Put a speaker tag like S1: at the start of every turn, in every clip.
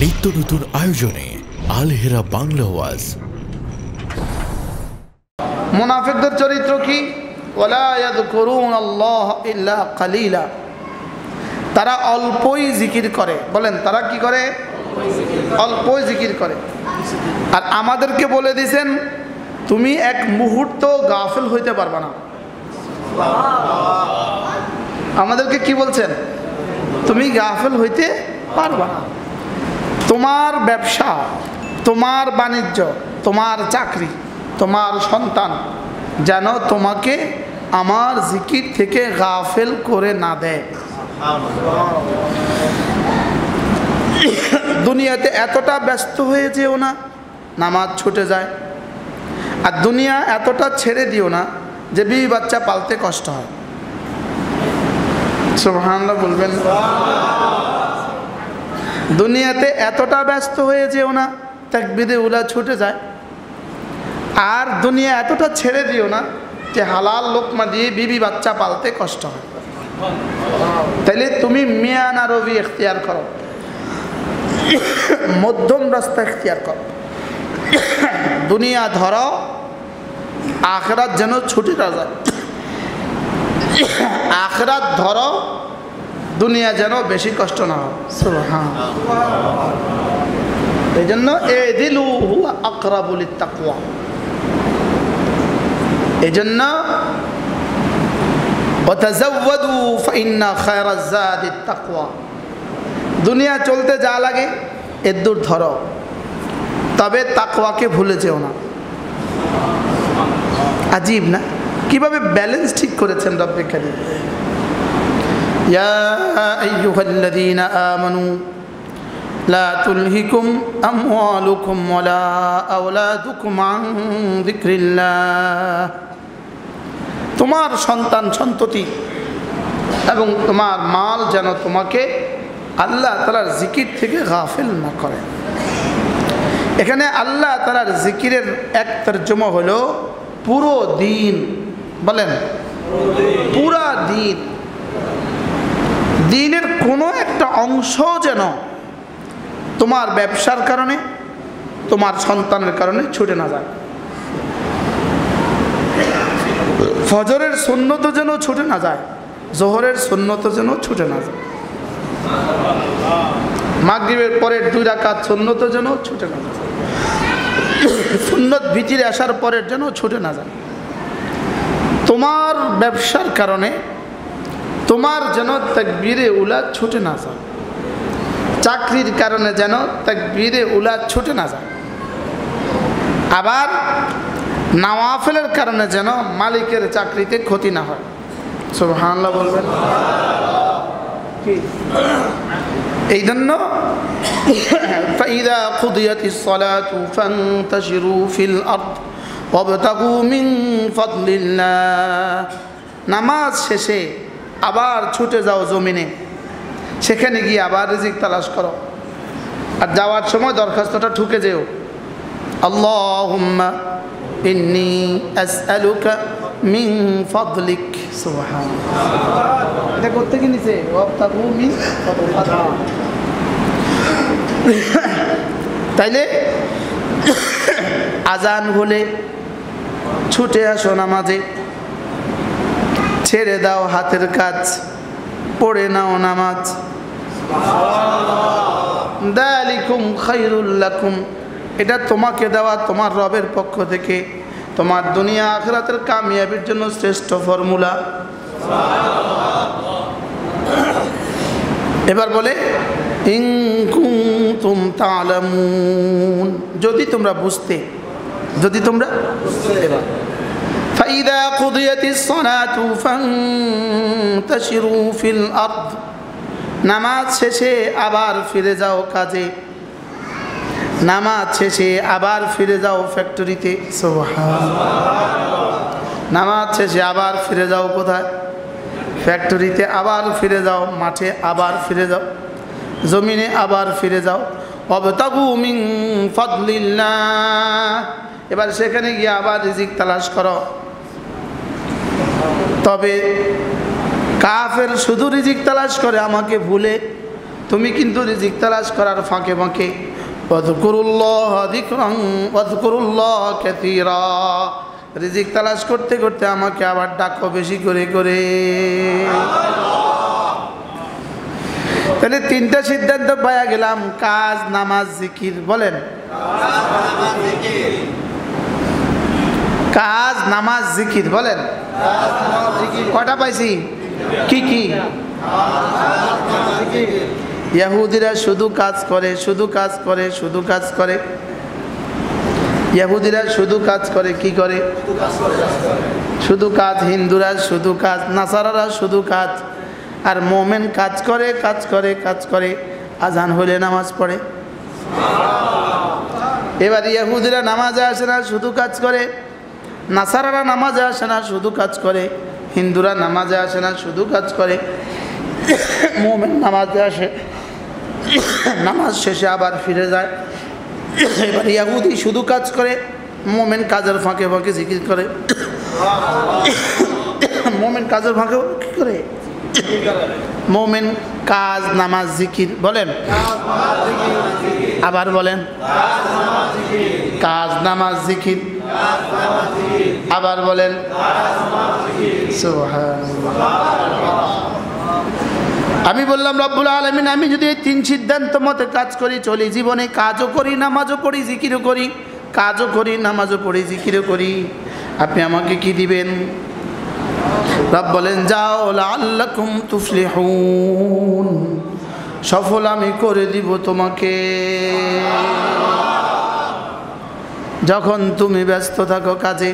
S1: নিত্য নতুন আয়োজনে আল হেরা বাংলা ওয়াজ।
S2: মুনাফিকদের চরিত্র কি? ওয়ালা ইয়াযকুরুনাল্লাহ ইল্লা কালিলা, তারা অল্পই জিকির করে। বলেন, তারা কি করে? অল্পই জিকির করে। আর আমাদেরকে বলে দিয়েছেন তুমি এক মুহূর্ত গাফিল হইতে পারবে না। আমাদেরকে কি বলছেন? তুমি গাফিল হইতে পারবে না। তোমার ব্যবসা, তোমার বাণিজ্য, তোমার চাকরি, তোমার সন্তান যেন তোমাকে আমার জিকির থেকে গাফিল করে না দেয়। দুনিয়াতে এতটা ব্যস্ত হয়ে যেও না নামাজ ছুটে যায়, আর দুনিয়া এতটা ছেড়ে দিও না যে বিবি বাচ্চা পালতে কষ্ট হয়। সুবহানাল্লাহ বলবেন। দুনিয়াতে এতটা ব্যস্ত হয়ে যেও না তাকবীরে উলা ছুটে যায়, আর দুনিয়া এতটা ছেড়ে দিও না যে হালাল লোকমা দিয়ে বিবি বাচ্চা পালতে কষ্ট হয়। তাইলে তুমি মিয়ানা রবি ইখতিয়ার করো, মধ্যম রাস্তা ইখতিয়ার করো। দুনিয়া ধরো, আখিরাত যেন ছুটে না যায়। আখিরাত ধরো, দুনিয়া যেন বেশি কষ্ট না হয়। সুবহানাল্লাহ। এই জন্য এদিলু হুয়া আকরাবু লিত্তাকওয়া। এই জন্য ওয়াতাযাওয়াদু ফাইন্না খায়রাজ যাদিত তাকওয়া। দুনিয়া চলতে যা লাগে এর দূর ধরো, তবে তাকওয়াকে ভুলে যেও না। আজীব না, কিভাবে ব্যালেন্স ঠিক করেছেন রব্বে কারীম। ইয়া আইয়ুহাল্লাযীনা আমানু লা তুলহিকুম আমওয়ালুকুম ওয়ালা আওলাদুকুম আন যিকরিল্লাহ। তোমার সন্তান সন্ততি এবং তোমার মাল যেন তোমাকে আল্লাহ তাআলার জিকির থেকে গাফিল না করে। এখানে আল্লাহ তাআলার জিকিরের এক তরজমা হলো পুরো দিন। বলেন, পুরা দিন। দিনের কোনো একটা অংশ যেন তোমার ব্যবসার কারণে, তোমার সন্তানের কারণে ছুটে না যায়। ফজরের সুন্নত যেন ছুটে না যায়, জোহরের সুন্নত যেন ছুটে না যায়, মাগরিবের পরের 2 রাকাত সুন্নত যেন ছুটে না যায়, সুন্নত ভিতরে আসার পরের যেন ছুটে না যায়। তোমার ব্যবসার কারণে তোমার যেন তাকবীরে উলা ছুটে না যায়, চাকরির কারণে যেন তাকবীরে উলা ছুটে না যায়, আবার নওয়াফিলের কারণে যেন মালিকের চাকরিতে ক্ষতি না হয়। সুবহানাল্লাহ বলবেন। কি এই জন্য ফাইদা কুদিয়াতিস সালাতু ফান্তাশিরু ফিল আরদ ওয়াবতাগু মিন ফাদলিল্লাহ। নামাজ শেষে আবার ছুটে যাও জমিনে, সেখানে গিয়ে আবার রিজিক তালাশ করো, আর যাওয়ার সময় দরখাস্তটা ঠুকে যেও, আল্লাহুম্মা ইন্নী আসআলুকা মিন ফাদলিক। সুবহানাল্লাহ। এটা করতে কি নিছে? ওয়াবতাগু মিন ফাদলিল্লাহ। তাইলে আজান হলে ছুটে আসো নামাজে, ছেড়ে দাও হাতের কাজ, পড়ে নাও নামাজ। যালিকুম খায়রুল লাকুম, এটা তোমাকে দেওয়া তোমার রবের পক্ষ থেকে তোমার দুনিয়া আখিরাতের কামিয়াবির জন্য শ্রেষ্ঠ ফর্মুলা। এবার বলে ইন কুনতুম তা'লামুন, যদি তোমরা বুঝতে, যদি তোমরা এবার ফাইদা কুদিয়াতিস সালাতু ফান্তাশিরু ফিল আরদ, নামাজ শেষে আবার ফিরে যাও কাজে, নামাজ শেষে আবার ফিরে যাও ফ্যাক্টরিতে। সুবহানাল্লাহ। নামাজ শেষে আবার ফিরে যাও কোথায়? ফ্যাক্টরিতে আবার ফিরে যাও, মাঠে আবার ফিরে যাও, জমিনে আবার ফিরে যাও। ওয়াবতাগু মিন ফাদলিল্লাহ, এবার সেখানে গিয়ে আবার রিজিক তালাশ করো। তবে কাফের শুধু রিজিক তালাশ করে আমাকে ভুলে, তুমি কিন্তু রিজিক তালাশ করার ফাঁকে ফাঁকে ওয়াযকুরুল্লাহ যিকরান ওয়াযকুরুল্লাহ কাসীরা, রিজিক তালাশ করতে করতে আমাকে আবার ডাকো বেশি করে করে। তাহলে তিনটা সিদ্ধান্ত পাওয়া গেলাম, কাজ, নামাজ, জিকির। বলেন কাজ, নামাজ, জিকির। বলেন কটা পাইছি? কি কি? ইহুদিরা শুধু কাজ করে, শুধু কাজ করে, শুধু কাজ করে। ইহুদিরা শুধু কাজ করে, কি করে? শুধু কাজ। হিন্দুরা শুধু কাজ, নাসারারা শুধু কাজ। আর মোমেন কাজ করে, কাজ করে, কাজ করে, আজান হলে নামাজ পড়ে। এবার ইহুদিরা নামাজে আসে না, শুধু কাজ করে। নাসারারা নামাজে আসে না, শুধু কাজ করে। হিন্দুরা নামাজে আসে না, শুধু কাজ করে। মোমেন নামাজে আসে, নামাজ শেষে আবার ফিরে যায়। এবার ইহুদি শুধু কাজ করে, মোমেন কাজের ফাঁকে ফাঁকে জিকির করে। মোমেন কাজের ফাঁকে কি করে? মোমেন কাজ, নামাজ, জিকির। বলেন আবার বলেন কাজ, নামাজ, জিকির। আবার বলেন সুবহানাল্লাহ। আমি বললাম রব্বুল আলামিন, আমি যদি এই তিন সিদ্ধান্ত মতে কাজ করি, চলি, জীবনে কাজও করি, নামাজও পড়ি, জিকিরও করি, কাজও করি, নামাজও পড়ি, জিকিরও করি, আপনি আমাকে কি দিবেন? রব বলেন যাও, লাআল্লাকুম তুফলিহুন, সফল আমি করে দিব তোমাকে। যখন তুমি ব্যস্ত থাকো কাজে,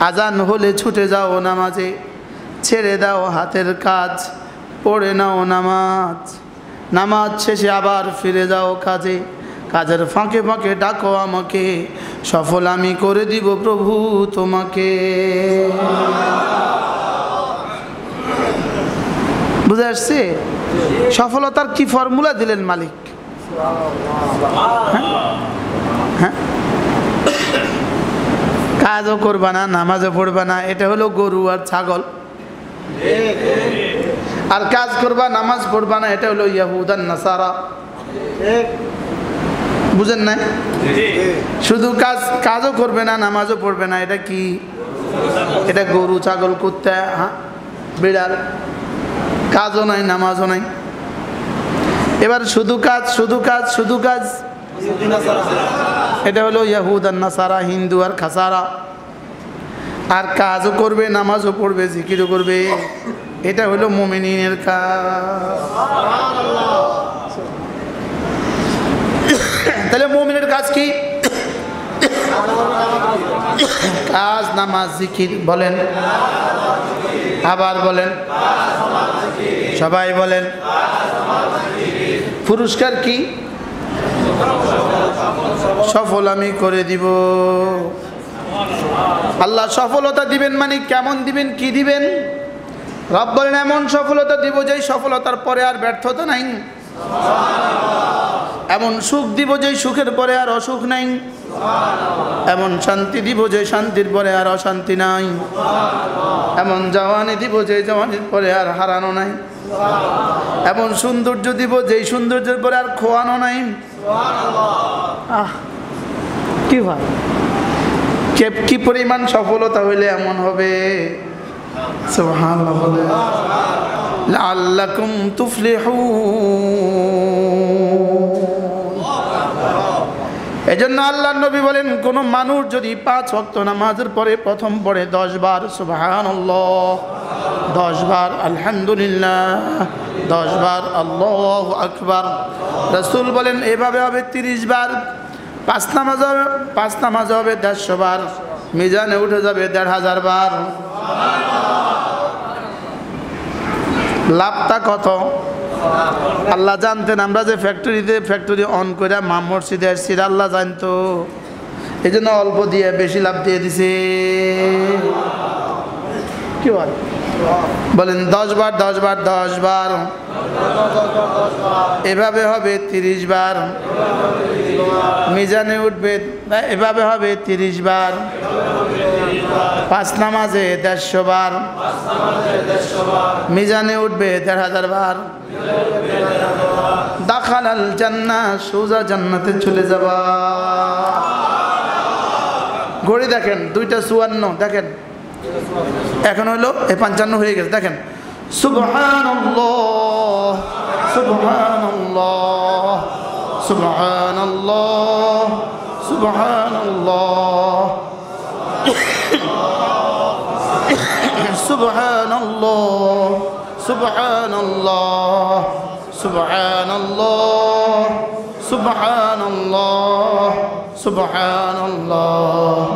S2: আজান হলে ছুটে যাও নামাজে, ছেড়ে দাও হাতের কাজ, পড়ে নাও নামাজ, নামাজ শেষে আবার ফিরে যাও কাজে, কাজের ফাঁকে ফাঁকে ডাকো আমাকে, সফল আমি করে দিব প্রভু তোমাকে। বুঝে আসছে? সফলতার কি ফর্মুলা দিলেন মালিক? হ্যাঁ, কাজও করবা না, নামাজও পড়বা না, এটা হলো গরু আর ছাগল। আর কাজ করবা, নামাজ পড়বা না, এটা হলো ইহুদ আর নাসারা। বুঝেন না? শুধু কাজ, কাজও করবে না, নামাজও পড়বে না, এটা কি? এটা গরু, ছাগল, কুত্তা, বিড়াল। কাজও নাই, নামাজও নাই। এবার শুধু কাজ, শুধু কাজ, শুধু কাজ, এটা হলো ইহুদ আর নাসারা, হিন্দু আর খাসারা। আর কাজও করবে, নামাজও পড়বে, জিকিরও করবে, এটা হলো মুমিনের কাজ। তাহলে মুমিনের কাজ কি? কাজ, নামাজ, জিকির। বলেন আবার বলেন, সবাই বলেন। পুরস্কার কি? সফল আমি করে দিব। আল্লাহ সফলতা দিবেন মানে কেমন দিবেন, কি দিবেন? রব বলেন এমন সফলতা দিব যেই সফলতার পরে আর ব্যর্থতা নাই, এমন সুখ দিব যেই সুখের পরে আর অসুখ নাই, এমন শান্তি দিব যে শান্তির পরে আর অশান্তি নাই, এমন জওয়ানি দিব যে জওয়ানির পরে আর হারানো নাই, এমন সৌন্দর্য দিব যেই সৌন্দর্যের পরে আর খোয়ানো নাই। কি ভাই, কি পরিমাণ সফলতা হইলে এমন হবে? সুবহানাল্লাহ। বলে লাআল্লাকুম তুফলিহুন। এজন্য আল্লাহর নবী বলেন, কোন মানুষ যদি 5 ওয়াক্ত নামাজের পরে প্রথম পড়ে 10 বার সুবহানাল্লাহ, 10 বার আলহামদুলিল্লাহ, 10 বার আল্লাহু আকবার, রাসূল বলেন এভাবে হবে 30 বার। 5 নামাজ হবে 150 বার, মিজানে উঠে যাবে 1500 বার। লাভটা কত? আল্লাহ জানতেন। আমরা যে ফ্যাক্টরি অন করে মা মসজিদে আসছি, আল্লাহ জানতো, এই জন্য অল্প দিয়ে বেশি লাভ দিয়ে দিছে। কি বল? বলেন 10 বার 10 বার 10 বার, এভাবে হবে 30 বার, মিজানে উঠবে এভাবে হবে 30 বার, 5 নামাজে 150 বার, মিজানে উঠবে 1500 বার, দাখালাল জান্নাহ, সোজা জান্নাতে চলে যাবা। ঘড়ি দেখেন 2:54, দেখেন এখন হলো 55 হয়ে গেছে। দেখেন সুবহানাল্লাহ সুবহানাল্লাহ সুবহানাল্লাহ সুবহানাল্লাহ সুবহানাল্লাহ সুবহানাল্লাহ সুবহানাল্লাহ সুবহানাল্লাহ সুবহানাল্লাহ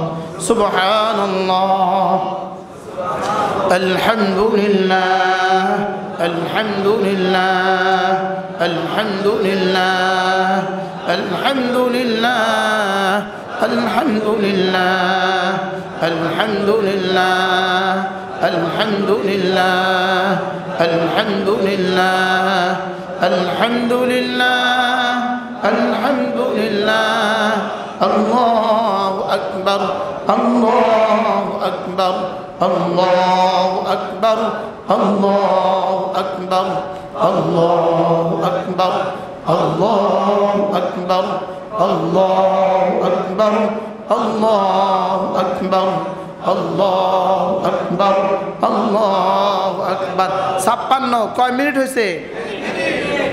S2: সুবহানাল্লাহ আলহামদুলিল্লাহ আলহামদুলিল্লাহ আলহামদুলিল্লাহ আলহামদুলিল্লাহ আলহামদুলিল্লাহ আলহামদুলিল্লাহ আলহামদুলিল্লাহ আলহামদুলিল্লাহ আলহামদুলিল্লাহ আলহামদুলিল্লাহ আল্লাহু আকবার আল্লাহু আকবার আল্লাহু আকবার আল্লাহু আকবার আল্লাহু আকবার আল্লাহু আকবার আল্লাহু আকবার আল্লাহু আকবার আল্লাহু আকবার আল্লাহু আকবার। 56 কয় মিনিট হয়েছে?